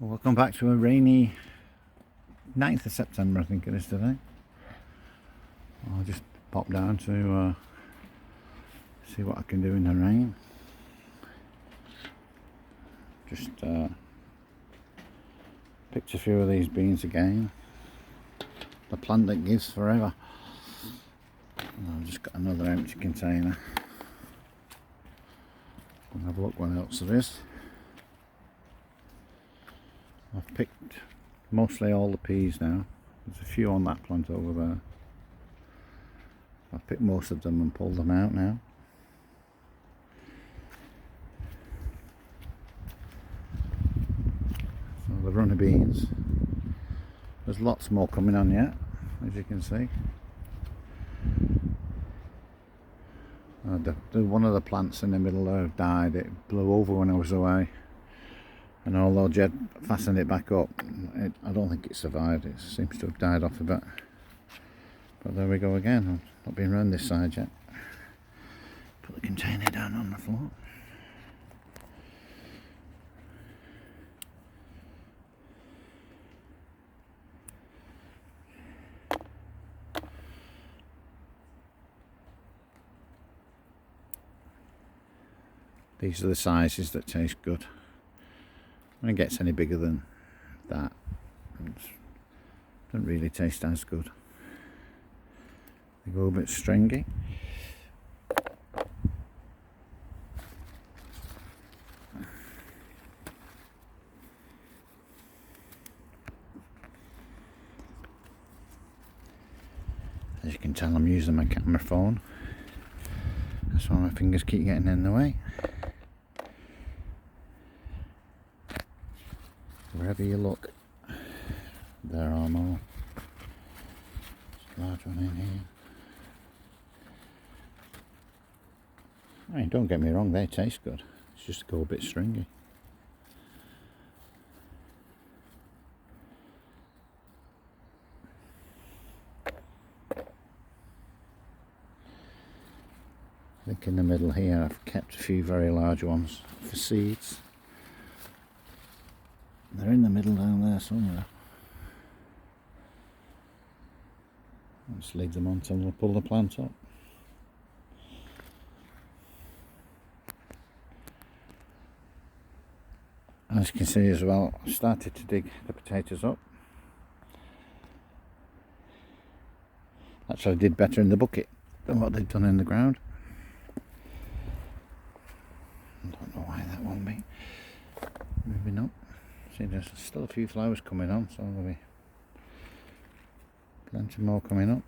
Well, welcome back to a rainy 9th of September, I think it is today. I'll just pop down to see what I can do in the rain. Just picked a few of these beans again. The plant that gives forever. And I've just got another empty container. I'll have a look what else there is. I've picked mostly all the peas now. There's a few on that plant over there. I've picked most of them and pulled them out now. So the runner beans. There's lots more coming on yet, as you can see. One of the plants in the middle there died. It blew over when I was away. And although Jed fastened it back up, I don't think it survived. It seems to have died off a bit. But there we go again. I've not been round this side yet. Put the container down on the floor. These are the sizes that taste good. When it gets any bigger than that, it doesn't really taste as good. They go a bit stringy. As you can tell, I'm using my camera phone. That's why my fingers keep getting in the way. Wherever you look, there are more. There's a large one in here. I mean, don't get me wrong, they taste good. It's just go a bit stringy. I think in the middle here I've kept a few very large ones for seeds. They're in the middle down there somewhere. I'll just leave them on until we'll pull the plant up. As you can see as well, I started to dig the potatoes up. Actually, I did better in the bucket than what they'd done in the ground. I don't know why that won't be. Maybe not. See, there's still a few flowers coming on, so there'll be plenty more coming up.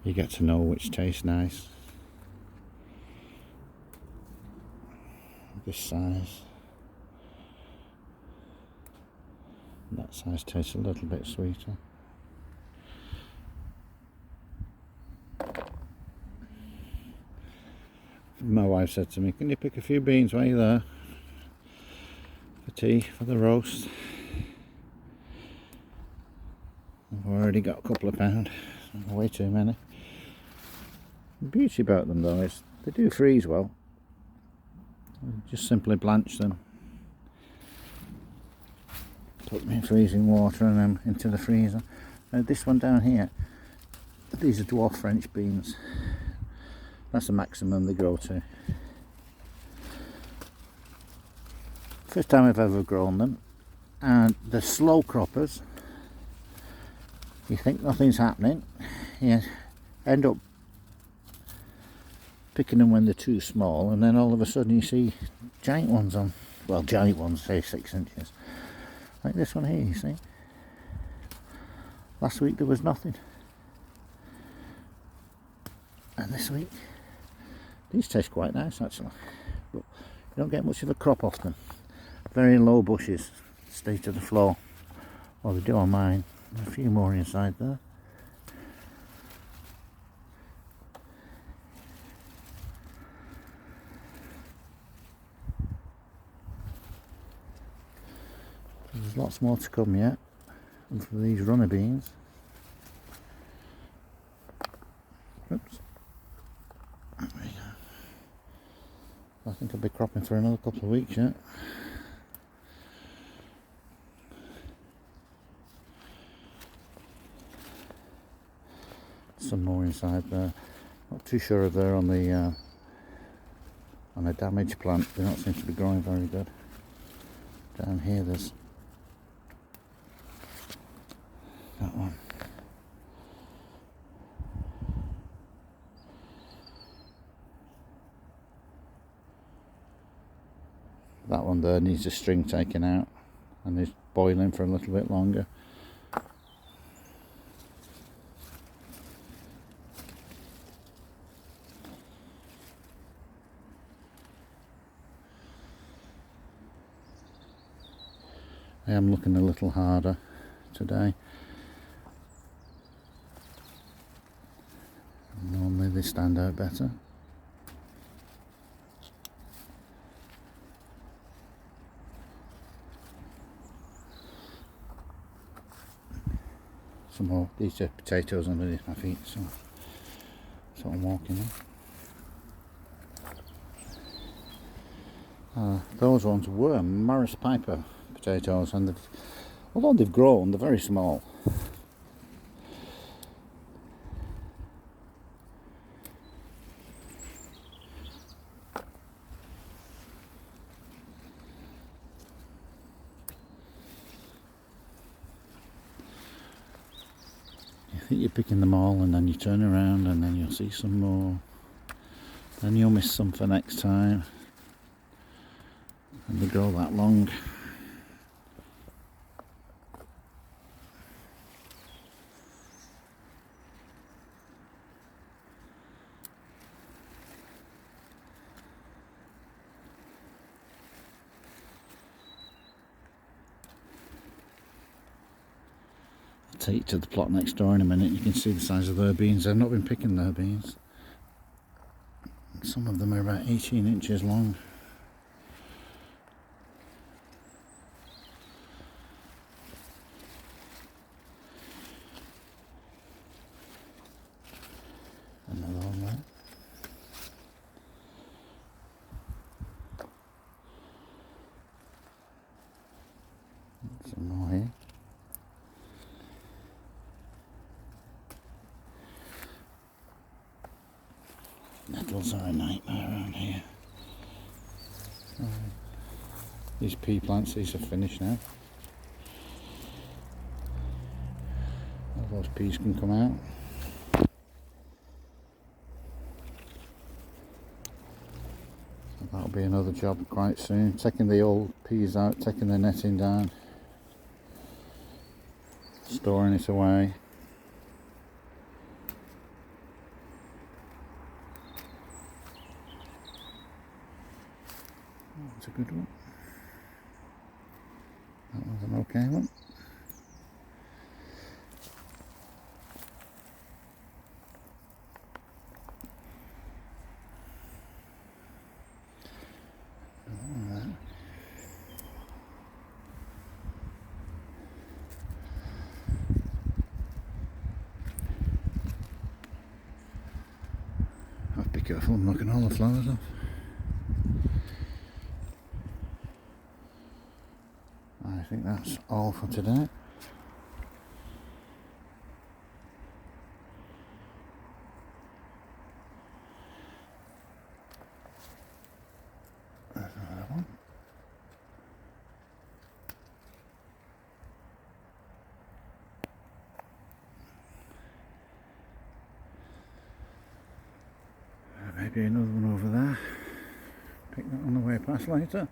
You get to know which tastes nice. This size. That size tastes a little bit sweeter. My wife said to me, "Can you pick a few beans while you're there for tea, for the roast?" I've already got a couple of pound, way too many. The beauty about them though is they do freeze well. You just simply blanch them. Put them in freezing water and then into the freezer. Now this one down here, these are dwarf French beans. That's the maximum they grow to. First time I've ever grown them. And the slow croppers, you think nothing's happening. You end up picking them when they're too small, and then all of a sudden you see giant ones on. Well, giant ones, say 6 inches. Like this one here, you see. Last week there was nothing. And this week, these taste quite nice actually. But you don't get much of a crop off them. Very low bushes, stay to the floor. Well, they do on mine. There's a few more inside there. There's lots more to come yet. And for these runner beans. Oops. There we go. I think I'll be cropping for another couple of weeks yet. Some more inside there. Not too sure if they're on the on a damaged plant. They don't seem to be growing very good. Down here there's that one. That one there needs a string taken out and is boiling for a little bit longer. I am looking a little harder today. Normally they stand out better. Some more, these are potatoes underneath my feet, so that's what I'm walking on. Those ones were Morris Piper potatoes, and although they've grown, they're very small. You think you're picking them all, and then you turn around and then you'll see some more, then you'll miss some for next time, and they grow that long. I'll take you to the plot next door in a minute. You can see the size of their beans. I've not been picking their beans. Some of them are about 18 inches long. Another one there. Some more here. Nettles are a nightmare around here. These pea plants, these are finished now. All those peas can come out. So that'll be another job quite soon. Taking the old peas out, taking the netting down, storing it away. That's a good one. That was an okay one. Have to be careful, I'm knocking all the flowers off. I think that's all for today. There's another one. Maybe another one over there. Pick that on the way past later.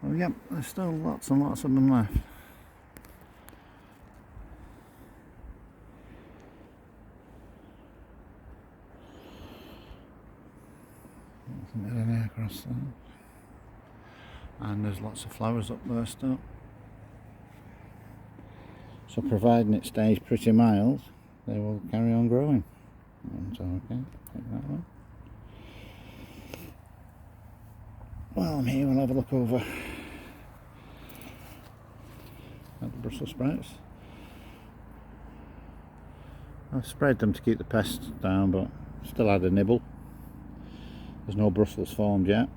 Oh yep, there's still lots and lots of them left. Nothing in there across there. And there's lots of flowers up there still. So providing it stays pretty mild, they will carry on growing. So okay, take that one. Well, I'm here, we'll have a look over Brussels sprouts. I've sprayed them to keep the pests down, but still had a nibble. There's no Brussels formed yet.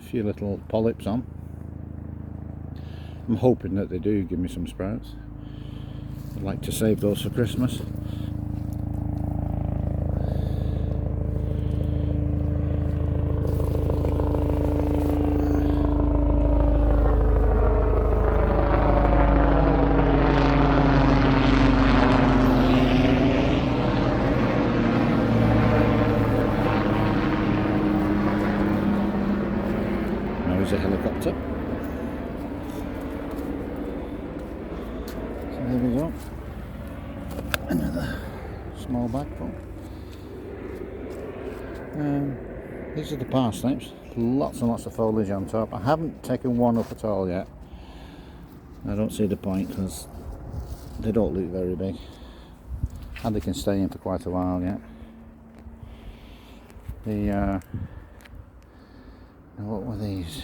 A few little polyps on. I'm hoping that they do give me some sprouts. I'd like to save those for Christmas. There's a helicopter. So there we go. Another small bag full. These are the parsnips. Lots and lots of foliage on top. I haven't taken one up at all yet. I don't see the point because they don't look very big. And they can stay in for quite a while yet. What were these?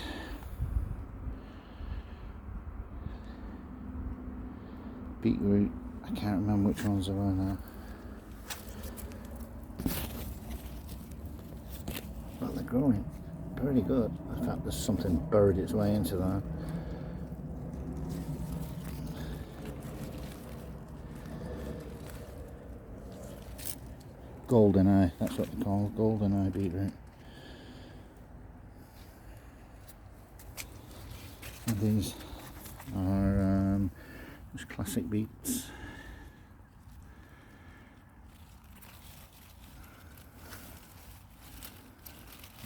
Beetroot. I can't remember which ones they were now. But they're growing pretty good. In fact, there's something buried its way into that. Golden eye, that's what they call golden eye beetroot. And these are just classic beets.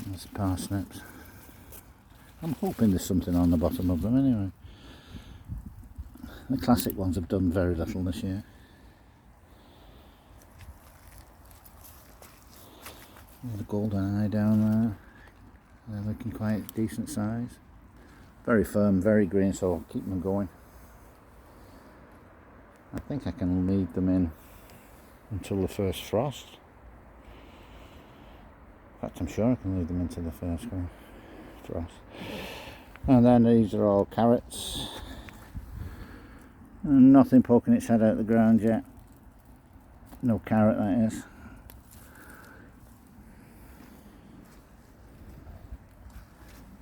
There's parsnips. I'm hoping there's something on the bottom of them anyway. The classic ones have done very little this year. There's a golden eye down there. They're looking quite decent size. Very firm, very green, so I'll keep them going. I think I can leave them in until the first frost. In fact, I'm sure I can leave them into the first frost. And then these are all carrots. And nothing poking its head out of the ground yet. No carrot, that is.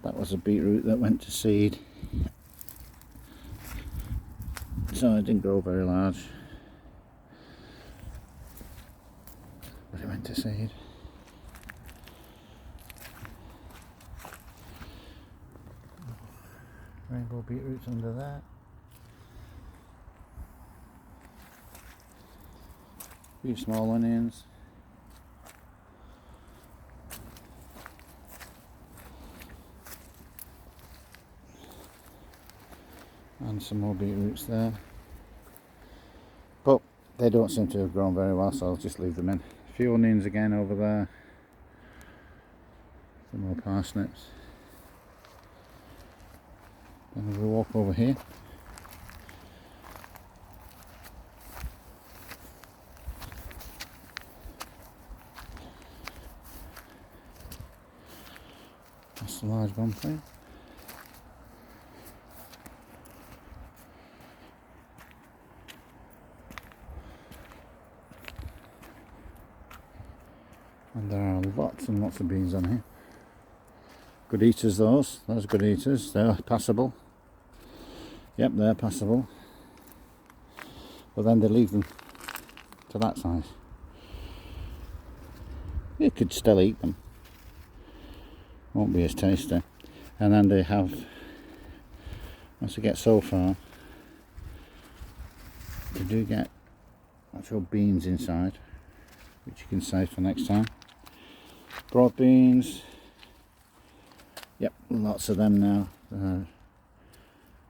That was a beetroot that went to seed. So it didn't grow very large. But it went to seed. Rainbow beetroots under that. A few small onions. And some more beetroots there. But they don't seem to have grown very well, so I'll just leave them in. A few onions again over there. Some more parsnips. Then we'll walk over here. That's a large bonfire. And there are lots and lots of beans on here. Good eaters those are good eaters, they're passable. Yep, they're passable. But then they leave them to that size. You could still eat them. Won't be as tasty. And then they have, once they get so far, they do get actual beans inside, which you can save for next time. Broad beans, yep, lots of them now.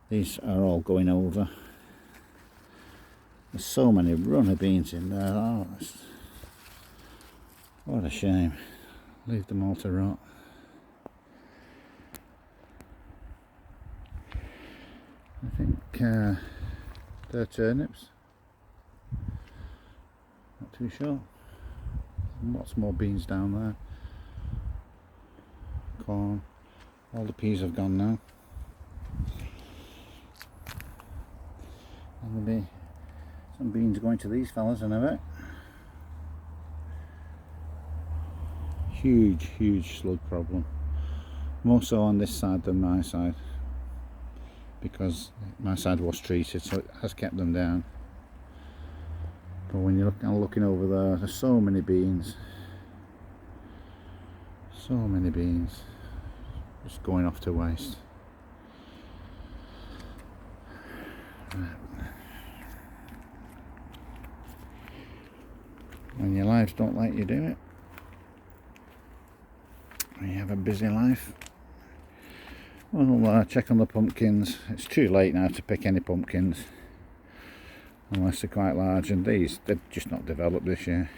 These are all going over. There's so many runner beans in there. Oh, what a shame. Leave them all to rot. I think they're turnips. Not too sure. Lots more beans down there. Corn. All the peas have gone now. And there'll be some beans going to these fellas in a bit. Huge slug problem. More so on this side than my side, because my side was treated, so it has kept them down. But when you're looking over there, there's so many beans. So many beans just going off to waste. When your lives don't let you do it, when you have a busy life. Well, check on the pumpkins. It's too late now to pick any pumpkins unless they're quite large, and they've just not developed this year.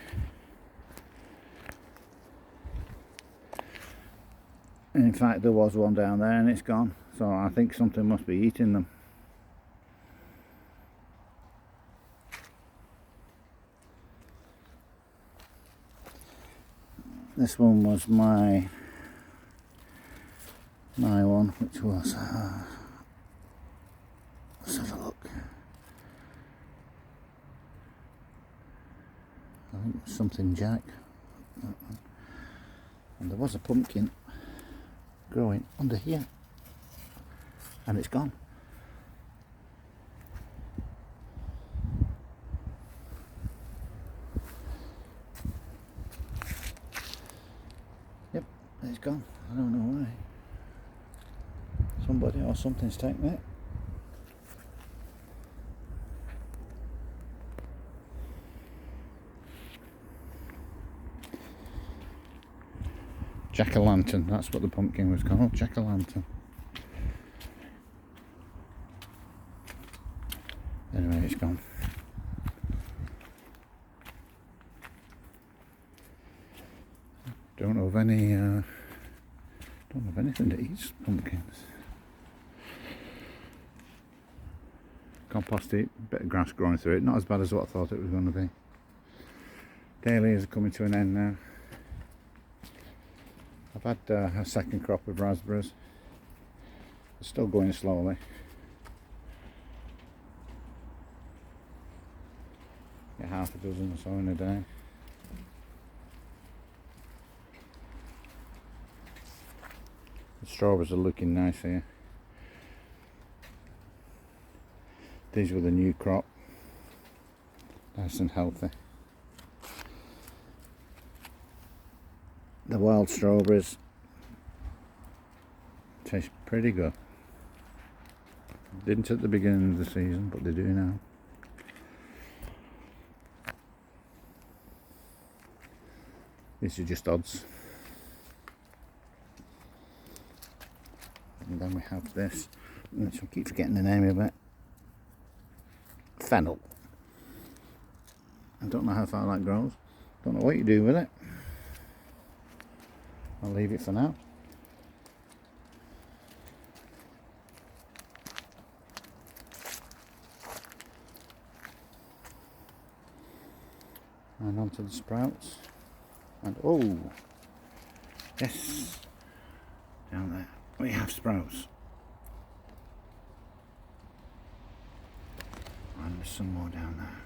And in fact, there was one down there and it's gone, so I think something must be eating them. This one was my one, which was let's have a look. I think it was something Jack, and there was a pumpkin growing under here, and it's gone. Yep, it's gone. I don't know why. Somebody or something's taken it. Jack-o'-lantern, that's what the pumpkin was called, jack-o'-lantern. Anyway, it's gone. Don't know of anything that eats pumpkins. Compost it, bit of grass growing through it, not as bad as what I thought it was going to be. Dahlias are coming to an end now. I've had a second crop of raspberries. They're still going slowly. Get half a dozen or so in a day. The strawberries are looking nice here. These were the new crop. Nice and healthy. The wild strawberries taste pretty good. Didn't at the beginning of the season, but they do now. These are just odds. And then we have this, which I keep forgetting the name of it. Fennel. I don't know how far that grows. Don't know what you do with it. I'll leave it for now. And onto the sprouts. And oh, yes, down there we have sprouts. And there's some more down there.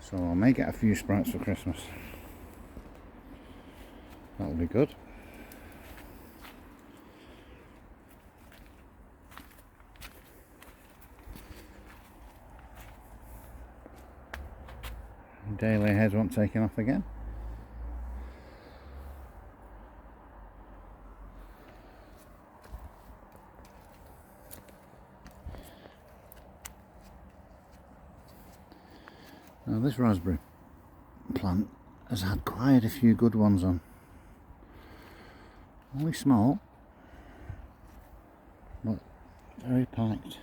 So I may get a few sprouts for Christmas. That'll be good. Daily heads won't taking off again. Now this raspberry plant has had quite a few good ones on. Only small, but very packed.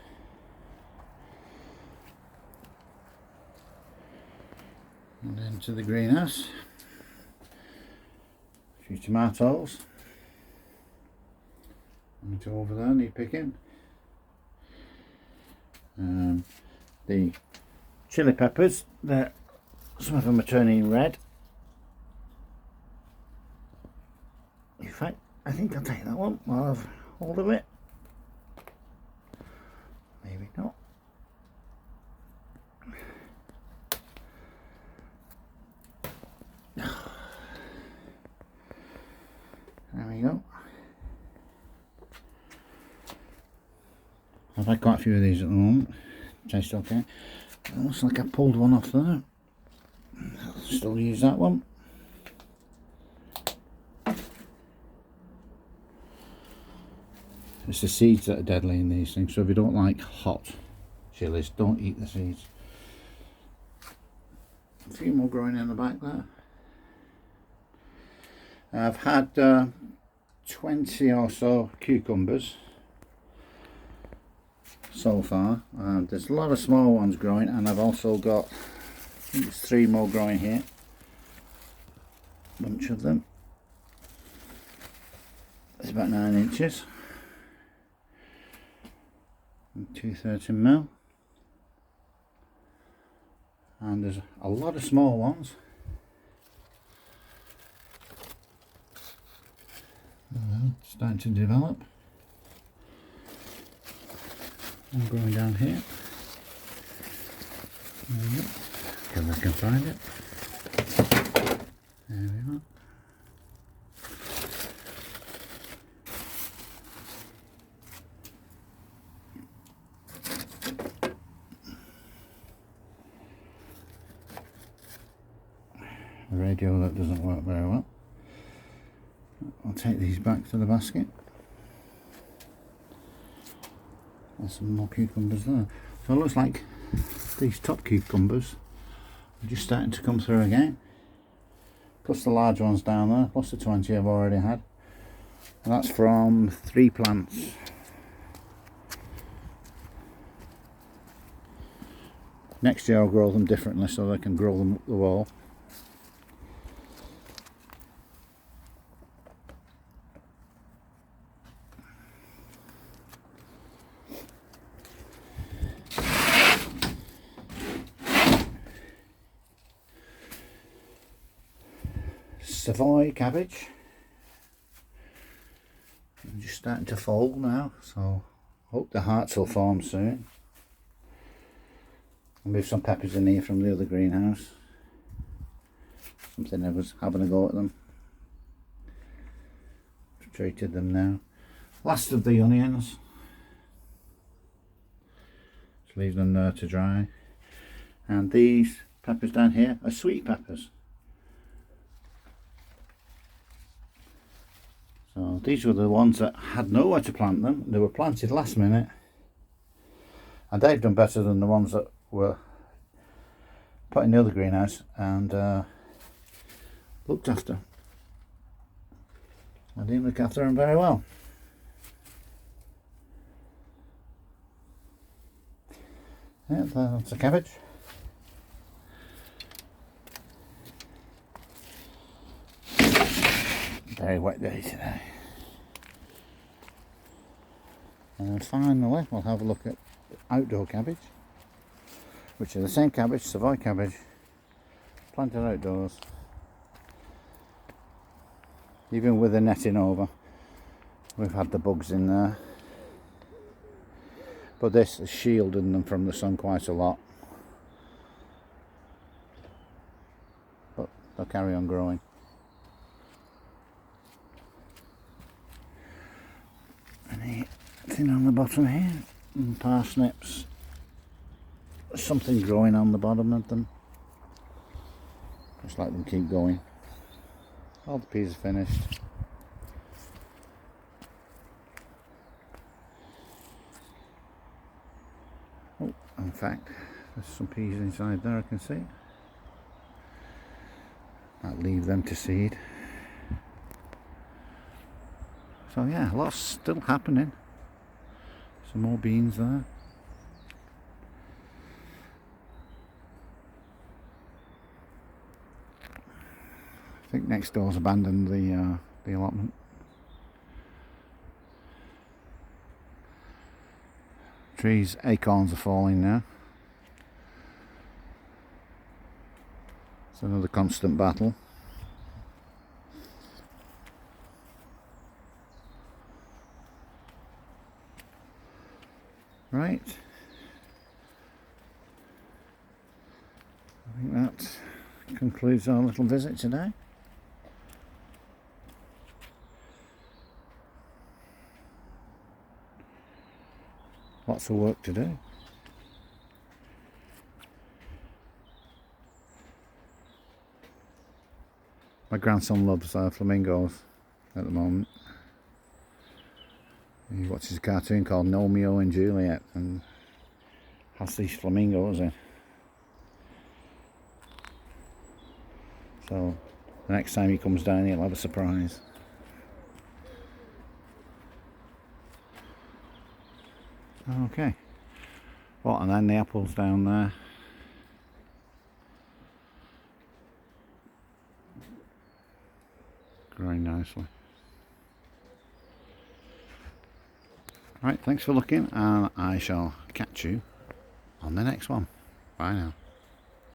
And into the greenhouse. A few tomatoes. Into over there, need picking. The chili peppers, some of them are turning red. In fact, I think I'll take that one while I've hold of it. Maybe not. I've had quite a few of these at the moment. Taste okay. It looks like I pulled one off there. I'll still use that one. It's the seeds that are deadly in these things, so if you don't like hot chilies, don't eat the seeds. A few more growing in the back there. I've had 20 or so cucumbers so far. There's a lot of small ones growing, and I've also got, I think it's 3 more growing here. Bunch of them. It's about 9 inches. 230 ml. And there's a lot of small ones. Starting to develop. I'm going down here. There we go. If I can find it. There we are. A radio that doesn't work very well. I'll take these back to the basket. There's some more cucumbers there. So it looks like these top cucumbers are just starting to come through again. Plus the large ones down there, plus the 20 I've already had. And that's from 3 plants. Next year I'll grow them differently so I can grow them up the wall. Savoy cabbage. I'm just starting to fold now, so hope the hearts will form soon. I'll move some peppers in here from the other greenhouse. Something I was having a go at them. Treated them now. Last of the onions. Just leave them there to dry. And these peppers down here are sweet peppers. So these were the ones that had nowhere to plant them. They were planted last minute, and they've done better than the ones that were put in the other greenhouse and looked after. I didn't look after them very well. Yeah, that's a cabbage. Very wet day today. And finally we'll have a look at outdoor cabbage, which is the same cabbage, Savoy cabbage, planted outdoors. Even with the netting over, we've had the bugs in there. But this is shielding them from the sun quite a lot. But they'll carry on growing. Anything on the bottom here? And parsnips. There's something growing on the bottom of them. Just let them keep going. All the peas are finished. Oh, in fact, there's some peas inside there I can see. I'll leave them to seed. So yeah, lots still happening. Some more beans there. I think next door's abandoned the allotment. Trees, acorns are falling now. It's another constant battle. Right, I think that concludes our little visit today. Lots of work to do. My grandson loves flamingos at the moment. He watches a cartoon called Romeo and Juliet and has these flamingos in. So the next time he comes down he'll have a surprise. Okay. Well, and then the apples down there. Growing nicely. Right, thanks for looking, and I shall catch you on the next one. Bye now.